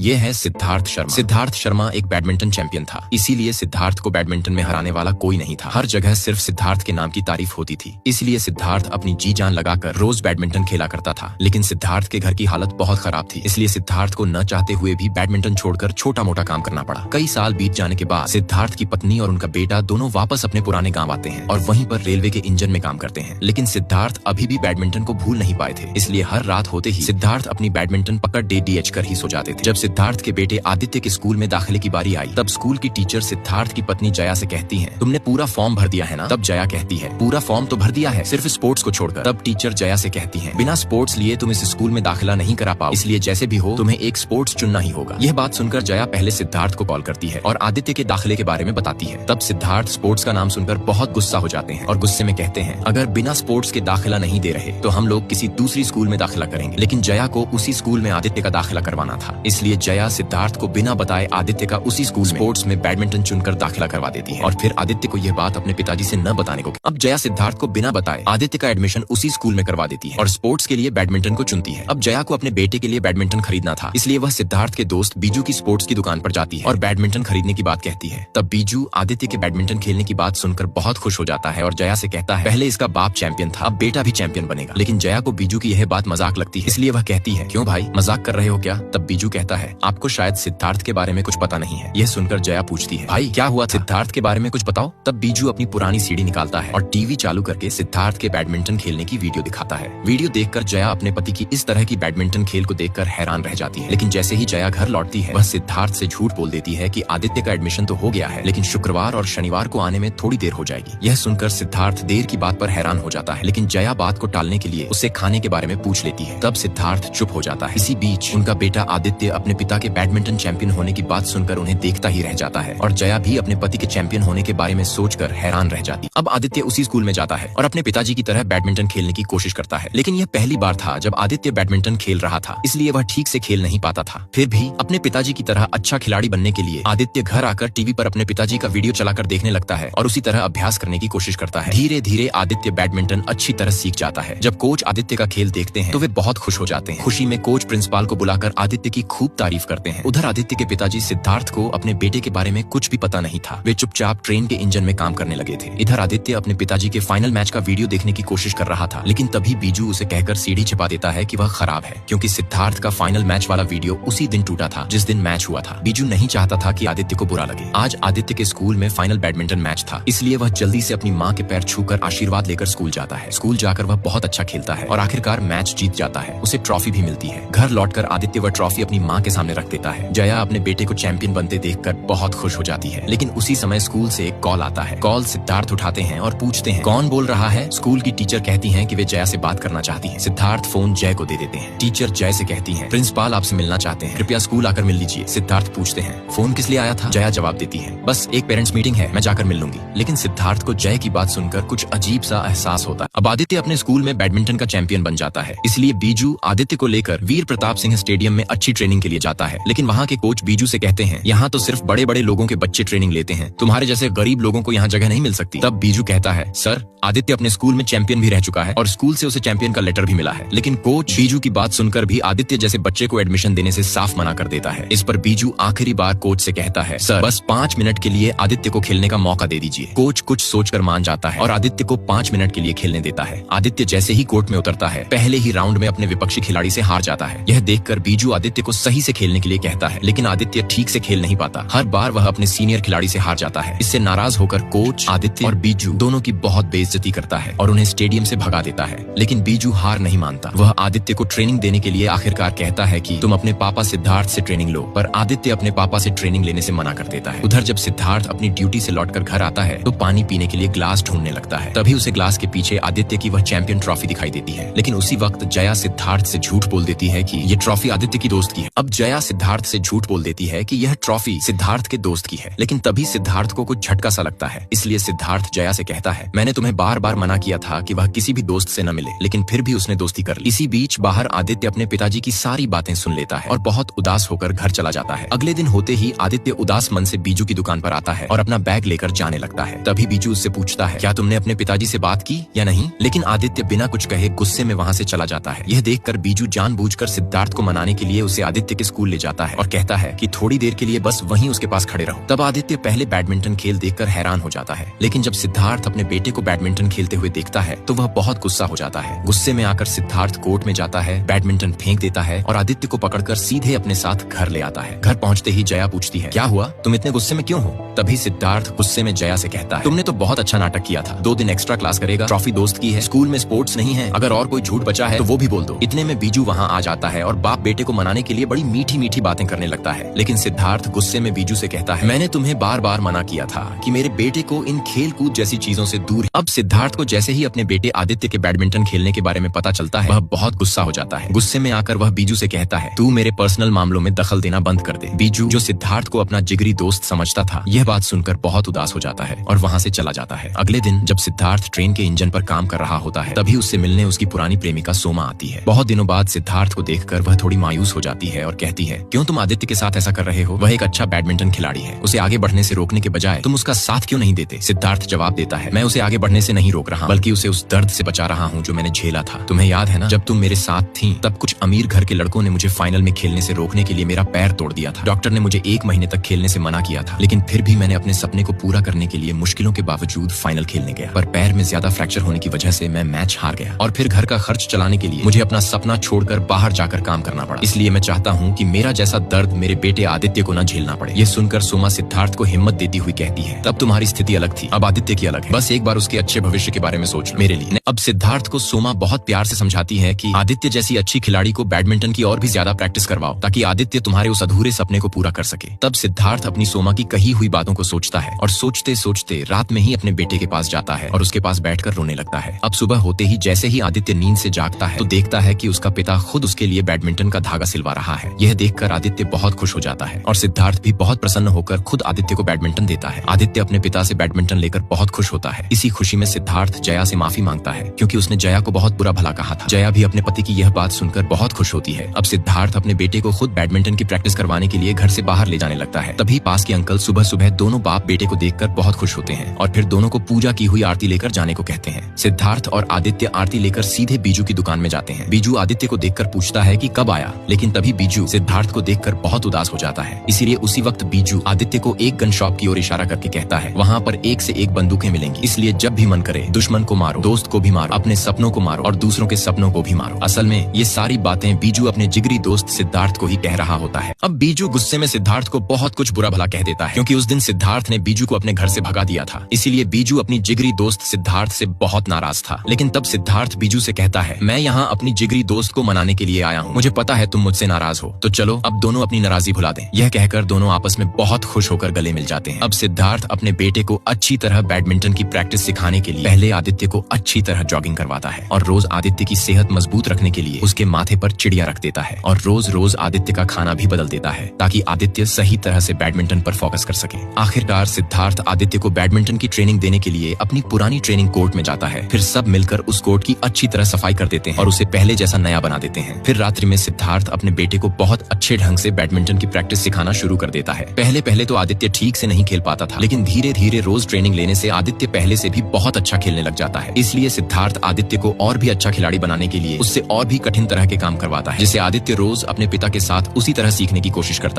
ये है सिद्धार्थ शर्मा। सिद्धार्थ शर्मा एक बैडमिंटन चैंपियन था, इसीलिए सिद्धार्थ को बैडमिंटन में हराने वाला कोई नहीं था। हर जगह सिर्फ सिद्धार्थ के नाम की तारीफ होती थी, इसलिए सिद्धार्थ अपनी जी जान लगाकर रोज बैडमिंटन खेला करता था। लेकिन सिद्धार्थ के घर की हालत बहुत खराब थी, इसलिए सिद्धार्थ को न चाहते हुए भी बैडमिंटन छोड़कर छोटा मोटा काम करना पड़ा। कई साल बीत जाने के बाद सिद्धार्थ की पत्नी और उनका बेटा दोनों वापस अपने पुराने गाँव आते हैं और वहीं पर रेलवे के इंजन में काम करते हैं। लेकिन सिद्धार्थ अभी भी बैडमिंटन को भूल नहीं पाए थे, इसलिए हर रात होते ही सिद्धार्थ अपनी बैडमिंटन पकड़ DDH कर ही सो जाते थे। जब सिद्धार्थ के बेटे आदित्य के स्कूल में दाखिले की बारी आई, तब स्कूल की टीचर सिद्धार्थ की पत्नी जया से कहती है, तुमने पूरा फॉर्म भर दिया है ना? तब जया कहती है, पूरा फॉर्म तो भर दिया है, सिर्फ स्पोर्ट्स को छोड़कर। तब टीचर जया से कहती है, बिना स्पोर्ट्स लिए तुम इस स्कूल में दाखिला नहीं करा पाओ, इसलिए जैसे भी हो तुम्हें एक स्पोर्ट्स चुनना ही होगा। यह बात सुनकर जया पहले सिद्धार्थ को कॉल करती है और आदित्य के दाखिले के बारे में बताती है। तब सिद्धार्थ स्पोर्ट्स का नाम सुनकर बहुत गुस्सा हो जाते हैं और गुस्से में कहते हैं, अगर बिना स्पोर्ट्स के दाखिला नहीं दे रहे तो हम लोग किसी दूसरी स्कूल में दाखिला करेंगे। लेकिन जया को उसी स्कूल में आदित्य का दाखिला करवाना था, इसलिए जया सिद्धार्थ को बिना बताए आदित्य का उसी स्कूल स्पोर्ट्स में बैडमिंटन चुनकर दाखिला करवा देती है और फिर आदित्य को यह बात अपने पिताजी से न बताने को। अब जया सिद्धार्थ को बिना बताए आदित्य का एडमिशन उसी स्कूल में करवा देती है और स्पोर्ट्स के लिए बैडमिंटन को चुनती है। अब जया को अपने बेटे के लिए बैडमिंटन खरीदना था, इसलिए वह सिद्धार्थ के दोस्त बीजू की स्पोर्ट्स की दुकान पर जाती है और बैडमिंटन खरीदने की बात कहती है। तब बीजू आदित्य के बैडमिंटन खेलने की बात सुनकर बहुत खुश हो जाता है और जया से कहता है, पहले इसका बाप चैंपियन था, अब बेटा भी चैंपियन बनेगा। लेकिन जया को बीजू की यह बात मजाक लगती है, इसलिए वह कहती है, क्यों भाई मजाक कर रहे हो क्या? तब बीजू कहता है, आपको शायद सिद्धार्थ के बारे में कुछ पता नहीं है। यह सुनकर जया पूछती है, भाई क्या हुआ? सिद्धार्थ के बारे में कुछ बताओ। तब बीजू अपनी पुरानी सीडी निकालता है और टीवी चालू करके सिद्धार्थ के बैडमिंटन खेलने की वीडियो दिखाता है। वीडियो देखकर जया अपने पति की इस तरह की बैडमिंटन खेल को देखकर हैरान रह जाती है। लेकिन जैसे ही जया घर लौटती है, वह सिद्धार्थ से झूठ बोल देती है कि आदित्य का एडमिशन तो हो गया है, लेकिन शुक्रवार और शनिवार को आने में थोड़ी देर हो जाएगी। यह सुनकर सिद्धार्थ देर की बात पर हैरान हो जाता है, लेकिन जया बात को टालने के लिए उससे खाने के बारे में पूछ लेती है। तब सिद्धार्थ चुप हो जाता है। इसी बीच उनका बेटा आदित्य अपने पिता के बैडमिंटन चैंपियन होने की बात सुनकर उन्हें देखता ही रह जाता है और जया भी अपने पति के चैंपियन होने के बारे में सोचकर हैरान रह जाती। अब आदित्य उसी स्कूल में जाता है और अपने पिताजी की तरह बैडमिंटन खेलने की कोशिश करता है, लेकिन यह पहली बार था जब आदित्य बैडमिंटन खेल रहा था, इसलिए वह ठीक से खेल नहीं पाता था। फिर भी अपने पिताजी की तरह अच्छा खिलाड़ी बनने के लिए आदित्य घर आकर टीवी पर अपने पिताजी का वीडियो चलाकर देखने लगता है और उसी तरह अभ्यास करने की कोशिश करता है। धीरे धीरे आदित्य बैडमिंटन अच्छी तरह सीख जाता है। जब कोच आदित्य का खेल देखते हैं तो वे बहुत खुश हो जाते हैं। खुशी में कोच प्रिंसिपाल को बुलाकर आदित्य की खूब तारीफ करते हैं। उधर आदित्य के पिताजी सिद्धार्थ को अपने बेटे के बारे में कुछ भी पता नहीं था, वे चुपचाप ट्रेन के इंजन में काम करने लगे थे। इधर आदित्य अपने पिताजी के फाइनल मैच का वीडियो देखने की कोशिश कर रहा था, लेकिन तभी बीजू उसे कहकर सीडी छिपा देता है कि वह खराब है, क्योंकि सिद्धार्थ का फाइनल मैच वाला वीडियो उसी दिन टूटा था जिस दिन मैच हुआ था। बीजू नहीं चाहता था कि आदित्य को बुरा लगे। आज आदित्य के स्कूल में फाइनल बैडमिंटन मैच था, इसलिए वह जल्दी से अपनी माँ के पैर छूकर आशीर्वाद लेकर स्कूल जाता है। स्कूल जाकर वह बहुत अच्छा खेलता है और आखिरकार मैच जीत जाता है। उसे ट्रॉफी भी मिलती है। घर लौटकर आदित्य वह ट्रॉफी अपनी माँ के सामने रख देता है। जया अपने बेटे को चैंपियन बनते देखकर बहुत खुश हो जाती है, लेकिन उसी समय स्कूल से एक कॉल आता है। कॉल सिद्धार्थ उठाते हैं और पूछते हैं, कौन बोल रहा है? स्कूल की टीचर कहती हैं कि वे जया से बात करना चाहती हैं। सिद्धार्थ फोन जय को दे देते हैं। टीचर जय से कहती हैं, प्रिंसिपाल आपसे मिलना चाहते हैं, कृपया स्कूल आकर मिल लीजिए। सिद्धार्थ पूछते हैं, फोन किस लिए आया था? जया जवाब देती है, बस एक पेरेंट्स मीटिंग है, मैं जाकर मिल लूंगी। लेकिन सिद्धार्थ को जय की बात सुनकर कुछ अजीब सा एहसास होता है। अब आदित्य अपने स्कूल में बैडमिंटन का चैंपियन बन जाता है, इसलिए बीजू आदित्य को लेकर वीर प्रताप सिंह स्टेडियम में अच्छी ट्रेनिंग के लिए जाता है। लेकिन वहाँ के कोच बीजू से कहते हैं, यहाँ तो सिर्फ बड़े बड़े लोगों के बच्चे ट्रेनिंग लेते हैं, तुम्हारे जैसे गरीब लोगों को यहाँ जगह नहीं मिल सकती। तब बीजू कहता है, सर आदित्य अपने स्कूल में चैंपियन भी रह चुका है और स्कूल से उसे चैंपियन का लेटर भी मिला है। लेकिन कोच बीजू की बात सुनकर भी आदित्य जैसे बच्चे को एडमिशन देने से साफ मना कर देता है। इस पर बीजू आखिरी बार कोच से कहता है, सर बस 5 मिनट के लिए आदित्य को खेलने का मौका दे दीजिए। कोच कुछ सोचकर मान जाता है और आदित्य को 5 मिनट के लिए खेलने देता है। आदित्य जैसे ही कोर्ट में उतरता है, पहले ही राउंड में अपने विपक्षी खिलाड़ी से हार जाता है। यह देखकर बीजू आदित्य को सही से खेलने के लिए कहता है, लेकिन आदित्य ठीक से खेल नहीं पाता। हर बार वह अपने सीनियर खिलाड़ी से हार जाता है। इससे नाराज होकर कोच आदित्य और बीजू दोनों की बहुत बेइज्जती करता है और उन्हें स्टेडियम से भगा देता है। लेकिन बीजू हार नहीं मानता। वह आदित्य को ट्रेनिंग देने के लिए आखिरकार कहता है कि तुम अपने पापा सिद्धार्थ से ट्रेनिंग लो, पर आदित्य अपने पापा से ट्रेनिंग लेने से मना कर देता है। उधर जब सिद्धार्थ अपनी ड्यूटी से लौटकर घर आता है तो पानी पीने के लिए ग्लास ढूंढने लगता है। तभी उसे ग्लास के पीछे आदित्य की वह चैंपियन ट्रॉफी दिखाई देती है। लेकिन उसी वक्त जया सिद्धार्थ से झूठ बोल देती है कि ये ट्रॉफी आदित्य की दोस्त की है। अब जया सिद्धार्थ से झूठ बोल देती है कि यह ट्रॉफी सिद्धार्थ के दोस्त की है। लेकिन तभी सिद्धार्थ को कुछ झटका सा लगता है, इसलिए सिद्धार्थ जया से कहता है, मैंने तुम्हें बार बार मना किया था कि वह किसी भी दोस्त से न मिले, लेकिन फिर भी उसने दोस्ती कर ली। इसी बीच बाहर आदित्य अपने पिताजी की सारी बातें सुन लेता है और बहुत उदास होकर घर चला जाता है। अगले दिन होते ही आदित्य उदास मन से बीजू की दुकान पर आता है और अपना बैग लेकर जाने लगता है। तभी बीजू उससे पूछता है, क्या तुमने अपने पिताजी से बात की या नहीं? लेकिन आदित्य बिना कुछ कहे गुस्से में वहाँ से चला जाता है। यह देखकर बीजू जानबूझकर सिद्धार्थ को मनाने के लिए उसे आदित्य के स्कूल ले जाता है और कहता है कि थोड़ी देर के लिए बस वहीं उसके पास खड़े रहो। तब आदित्य पहले बैडमिंटन खेल देखकर हैरान हो जाता है, लेकिन जब सिद्धार्थ अपने बेटे को बैडमिंटन खेलते हुए देखता है तो वह बहुत गुस्सा हो जाता है। गुस्से में आकर सिद्धार्थ कोर्ट में जाता है, बैडमिंटन फेंक देता है और आदित्य को पकड़कर सीधे अपने साथ घर ले आता है। घर पहुंचते ही जया पूछती है, क्या हुआ, तुम इतने गुस्से में क्यों हो? तभी सिद्धार्थ गुस्से में जया से कहता है, तुमने तो बहुत अच्छा नाटक किया था। 2 दिन एक्स्ट्रा क्लास करेगा, ट्रॉफी दोस्त की है, स्कूल में स्पोर्ट्स नहीं है, अगर और कोई झूठ बचा है तो वो भी बोल दो। इतने में बीजू वहाँ आ जाता है और बाप बेटे को मनाने के लिए बड़ी मीठी मीठी बातें करने लगता है। लेकिन सिद्धार्थ गुस्से में बीजू से कहता है, मैंने तुम्हें बार बार मना किया था कि मेरे बेटे को इन खेल कूद जैसी चीजों से दूर। अब सिद्धार्थ को जैसे ही अपने बेटे आदित्य के बैडमिंटन खेलने के बारे में पता चलता है, वह बहुत गुस्सा हो जाता है। गुस्से में आकर वह बीजू से कहता है, तू मेरे पर्सनल मामलों में दखल देना बंद कर दे। बीजू, जो सिद्धार्थ को अपना जिगरी दोस्त समझता था, यह बात सुनकर बहुत उदास हो जाता है और वहाँ से चला जाता है। अगले दिन जब सिद्धार्थ ट्रेन के इंजन पर काम कर रहा होता है, तभी उससे मिलने उसकी पुरानी प्रेमिका सोमा आती है। बहुत दिनों बाद सिद्धार्थ को देखकर वह थोड़ी मायूस हो जाती है और कहती है, क्यों तुम आदित्य के साथ ऐसा कर रहे हो? वह एक अच्छा बैडमिंटन खिलाड़ी है, उसे आगे बढ़ने से रोकने के बजाय तुम उसका साथ क्यों नहीं देते? सिद्धार्थ जवाब देता है, मैं उसे आगे बढ़ने से नहीं रोक रहा, बल्कि उसे उस दर्द से बचा रहा हूँ जो मैंने झेला था। तुम्हें याद है ना, जब तुम मेरे साथ थी तब कुछ अमीर घर के लड़कों ने मुझे फाइनल में खेलने से रोकने के लिए मेरा पैर तोड़ दिया था। डॉक्टर ने मुझे 1 महीने तक खेलने से मना किया था, लेकिन फिर भी मैंने अपने सपने को पूरा करने के लिए मुश्किलों के बावजूद फाइनल खेलने गया। पर पैर में ज्यादा फ्रैक्चर होने की वजह से मैं मैच हार गया और फिर घर का खर्च चलाने के लिए मुझे अपना सपना छोड़कर बाहर जाकर काम करना पड़ा। इसलिए मैं चाहता हूँ कि मेरा जैसा दर्द मेरे बेटे आदित्य को न झेलना पड़े। ये सुनकर सोमा सिद्धार्थ को हिम्मत देती हुई कहती है, तब तुम्हारी स्थिति अलग थी, अब आदित्य की अलग है। बस एक बार उसके अच्छे भविष्य के बारे में सोच लो मेरे लिए। अब सिद्धार्थ को सोमा बहुत प्यार से समझाती है कि आदित्य जैसी अच्छी खिलाड़ी को बैडमिंटन की और भी ज्यादा प्रैक्टिस करवाओ, ताकि आदित्य तुम्हारे उस अधूरे सपने को पूरा कर सके। तब सिद्धार्थ अपनी सोमा की कही हुई बातों को सोचता है और सोचते सोचते रात में ही अपने बेटे के पास जाता है और उसके पास बैठकर रोने लगता है। अब सुबह होते ही जैसे ही आदित्य नींद से जागता है तो देखता है कि उसका पिता खुद उसके लिए बैडमिंटन का धागा सिलवा रहा है। यह देखकर आदित्य बहुत खुश हो जाता है और सिद्धार्थ भी बहुत प्रसन्न होकर खुद आदित्य को बैडमिंटन देता है। आदित्य अपने पिता से बैडमिंटन लेकर बहुत खुश होता है। इसी खुशी में सिद्धार्थ जया से माफी मांगता है, क्योंकि उसने जया को बहुत बुरा भला कहा था। जया भी अपने पति की यह बात सुनकर बहुत खुश होती है। अब सिद्धार्थ अपने बेटे को खुद बैडमिंटन की प्रैक्टिस करवाने के लिए घर से बाहर ले जाने लगता है। तभी पास के अंकल सुबह सुबह दोनों बाप बेटे को देखकर बहुत खुश होते हैं और फिर दोनों को पूजा की हुई आरती लेकर जाने को कहते हैं। सिद्धार्थ और आदित्य आरती लेकर सीधे बीजू की दुकान में जाते हैं। बीजू आदित्य को देखकर पूछता है कि कब आया, लेकिन तभी बीजू सिद्धार्थ को देखकर बहुत उदास हो जाता है। इसीलिए उसी वक्त बीजू आदित्य को एक गन शॉप की ओर इशारा करके कहता है, वहाँ पर एक से एक बंदूकें मिलेंगी, इसलिए जब भी मन करे दुश्मन को मारो, दोस्त को भी मारो, अपने सपनों को मारो और दूसरों के सपनों को भी मारो। असल में ये सारी बातें बीजू अपने जिगरी दोस्त सिद्धार्थ को ही कह रहा होता है। अब बीजू गुस्से में सिद्धार्थ को बहुत कुछ बुरा भला कह देता है, क्योंकि उस दिन सिद्धार्थ ने बीजू को अपने घर से भगा दिया था। इसीलिए बीजू अपनी जिगरी दोस्त सिद्धार्थ से बहुत नाराज था। लेकिन तब सिद्धार्थ बीजू से कहता है, मैं यहाँ अपनी जिगरी दोस्त को मनाने के लिए आया हूँ, मुझे पता है तुम मुझसे नाराज हो, तो चलो अब दोनों अपनी नाराजगी भुला दें। यह कहकर दोनों आपस में बहुत खुश होकर गले मिल जाते हैं। अब सिद्धार्थ अपने बेटे को अच्छी तरह बैडमिंटन की प्रैक्टिस सिखाने के लिए पहले आदित्य को अच्छी तरह जॉगिंग करवाता है और रोज आदित्य की सेहत मजबूत रखने के लिए उसके माथे पर चिड़िया रख देता है और रोज रोज आदित्य का खाना भी बदल देता है, ताकि आदित्य सही तरह से बैडमिंटन पर फोकस कर सके। आखिरकार सिद्धार्थ आदित्य को बैडमिंटन की ट्रेनिंग देने के लिए अपनी पुरानी ट्रेनिंग कोर्ट में जाता है। फिर सब मिलकर उस कोर्ट की अच्छी तरह सफाई कर देते हैं और उसे पहले जैसा नया बना देते हैं। फिर रात्रि में सिद्धार्थ अपने बेटे को बहुत अच्छे ढंग से बैडमिंटन की प्रैक्टिस सिखाना शुरू कर देता है। पहले पहले तो आदित्य ठीक से नहीं खेल पाता था, लेकिन धीरे धीरे रोज ट्रेनिंग लेने से आदित्य पहले से भी बहुत अच्छा खेलने लग जाता है। इसलिए सिद्धार्थ आदित्य को और भी अच्छा खिलाड़ी बनाने के लिए उससे और भी कठिन तरह के काम करवाता है, जिसे आदित्य रोज अपने पिता के साथ उसी तरह सीखने की कोशिश करता है।